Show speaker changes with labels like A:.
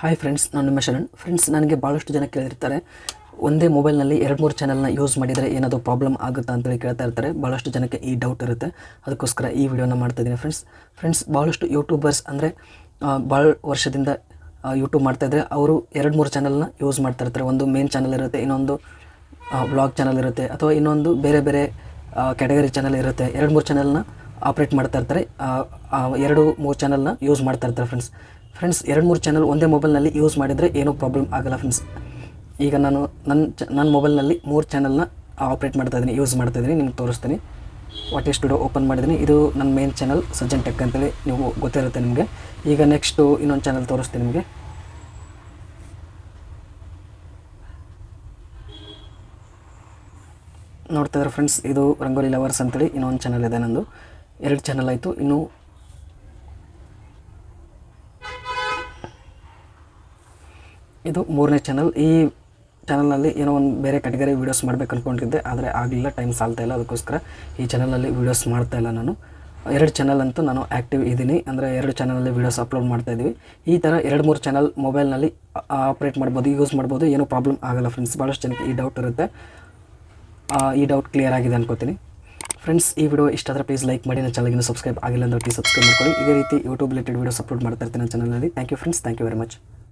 A: Hi friends, ನಾನು ನಿಮ್ಮ Sharan. Friends, ನನಗೆ ಭಾಳಷ್ಟು ಜನ ಕೇಳಿರ್ತಾರೆ, ಒಂದೇ ಮೊಬೈಲ್ನಲ್ಲಿ 2-3 ಚಾನಲ್ನ ಯೂಸ್ ಮಾಡಿದರೆ ಏನಾದರೂ ಪ್ರಾಬ್ಲಮ್ ಆಗುತ್ತಾ ಅಂತೇಳಿ ಕೇಳ್ತಾ ಇರ್ತಾರೆ. ಭಾಳಷ್ಟು ಜನಕ್ಕೆ ಈ ಡೌಟ್ ಇರುತ್ತೆ. ಅದಕ್ಕೋಸ್ಕರ ಈ ವಿಡಿಯೋನ ಮಾಡ್ತಾಯಿದ್ದೀನಿ ಫ್ರೆಂಡ್ಸ್. ಭಾಳಷ್ಟು ಯೂಟ್ಯೂಬರ್ಸ್ ಅಂದರೆ ಭಾಳ ವರ್ಷದಿಂದ ಯೂಟ್ಯೂಬ್ ಮಾಡ್ತಾಯಿದ್ರೆ ಅವರು 2-3 ಚಾನಲ್ನ ಯೂಸ್ ಮಾಡ್ತಾ ಇರ್ತಾರೆ. ಒಂದು ಮೇನ್ ಚಾನಲ್ ಇರುತ್ತೆ, ಇನ್ನೊಂದು ವ್ಲಾಗ್ ಚಾನಲ್ ಇರುತ್ತೆ, ಅಥವಾ ಇನ್ನೊಂದು ಬೇರೆ ಬೇರೆ ಕ್ಯಾಟಗರಿ ಚಾನಲ್ ಇರುತ್ತೆ. 2-3 ಚಾನಲ್ನ ಆಪ್ರೇಟ್ ಮಾಡ್ತಾ ಇರ್ತಾರೆ. 2-3 ಚಾನಲ್ನ ಯೂಸ್ ಮಾಡ್ತಾ ಇರ್ತಾರೆ ಫ್ರೆಂಡ್ಸ್. 2-3 ಚಾನಲ್ ಒಂದೇ ಮೊಬೈಲ್ನಲ್ಲಿ ಯೂಸ್ ಮಾಡಿದರೆ ಏನೂ ಪ್ರಾಬ್ಲಮ್ ಆಗಲ್ಲ ಫ್ರೆಂಡ್ಸ್. ಈಗ ನಾನು ನನ್ನ ಮೊಬೈಲ್ನಲ್ಲಿ 3 ಚಾನಲ್ನ ಆಪ್ರೇಟ್ ಮಾಡ್ತಾಯಿದ್ದೀನಿ, ಯೂಸ್ ಮಾಡ್ತಾಯಿದ್ದೀನಿ. ನಿಮ್ಗೆ ತೋರಿಸ್ತೀನಿ. ವಾಟೆ ಸ್ಟುಡಿಯೋ ಓಪನ್ ಮಾಡಿದ್ದೀನಿ. ಇದು ನನ್ನ ಮೇನ್ ಚಾನಲ್ ಸಜ್ಜನ್ ಟೆಕ್ ಅಂತೇಳಿ ನೀವು ಗೊತ್ತಿರುತ್ತೆ ನಿಮಗೆ. ಈಗ ನೆಕ್ಸ್ಟು ಇನ್ನೊಂದು ಚಾನಲ್ ತೋರಿಸ್ತೀನಿ ನಿಮಗೆ. ನೋಡ್ತಾ ಇದ್ದಾರೆ ಫ್ರೆಂಡ್ಸ್, ಇದು ರಂಗೋಲಿ ಲವರ್ಸ್ ಅಂತೇಳಿ ಇನ್ನೊಂದು ಚಾನಲ್ ಇದೆ ನಂದು. 2 ಚಾನಲ್ ಆಯಿತು. ಇನ್ನು ಇದು 3ನೇ ಚಾನಲ್. ಈ ಚಾನಲ್ನಲ್ಲಿ ಏನೋ ಒಂದು ಬೇರೆ ಕ್ಯಾಟಗರಿ ವೀಡಿಯೋಸ್ ಮಾಡಬೇಕು ಅಂದ್ಕೊಂಡಿದ್ದೆ, ಆದರೆ ಆಗಲಿಲ್ಲ, ಟೈಮ್ ಸಾಲ್ತಾ ಇಲ್ಲ. ಅದಕ್ಕೋಸ್ಕರ ಈ ಚಾನಲಲ್ಲಿ ವೀಡಿಯೋಸ್ ಮಾಡ್ತಾಯಿಲ್ಲ ನಾನು. 2 ಚಾನಲ್ ಅಂತೂ ನಾನು ಆ್ಯಕ್ಟಿವ್ ಇದ್ದೀನಿ, ಅಂದರೆ 2 ಚಾನಲಲ್ಲಿ ವೀಡಿಯೋಸ್ ಅಪ್ಲೋಡ್ ಮಾಡ್ತಾಯಿದ್ದೀವಿ. ಈ ಥರ 2-3 ಚಾನಲ್ ಮೊಬೈಲ್ನಲ್ಲಿ ಆಪ್ರೇಟ್ ಮಾಡ್ಬೋದು, ಯೂಸ್ ಮಾಡ್ಬೋದು, ಏನೂ ಪ್ರಾಬ್ಲಮ್ ಆಗಲ್ಲ ಫ್ರೆಂಡ್ಸ್. ಭಾಳಷ್ಟು ಜನಕ್ಕೆ ಈ ಡೌಟ್ ಇರುತ್ತೆ. ಈ ಡೌಟ್ ಕ್ಲಿಯರ್ ಆಗಿದೆ ಅನ್ಕೋತೀನಿ ಫ್ರೆಂಡ್ಸ್. ಈ ವಿಡಿಯೋ ಇಷ್ಟ ಆದರೆ ಪ್ಲೀಸ್ ಲೈಕ್ ಮಾಡಿ. ನನ್ನ ಚಾನಲ್ಗೆ ಸಬ್ಸ್ಕ್ರೈಬ್ ಆಗಿಲ್ಲ ಅಂದರೆ ಪ್ಲೀಸ್ ಸಬ್ಸ್ಕ್ರೈಬ್ ಮಾಡ್ಕೊಳ್ಳಿ. ಇದೇ ರೀತಿ ಯೂಟ್ಯೂಬ್ ರಿಲೇಟೆಡ್ ವೀಡಿಯೋಸ್ ಅಪ್ಲೋಡ್ ಮಾಡ್ತಾ ಇರ್ತೀನಿ ನನ್ನ ಚಾನಲಲ್ಲಿ. Thank you friends, thank you very much.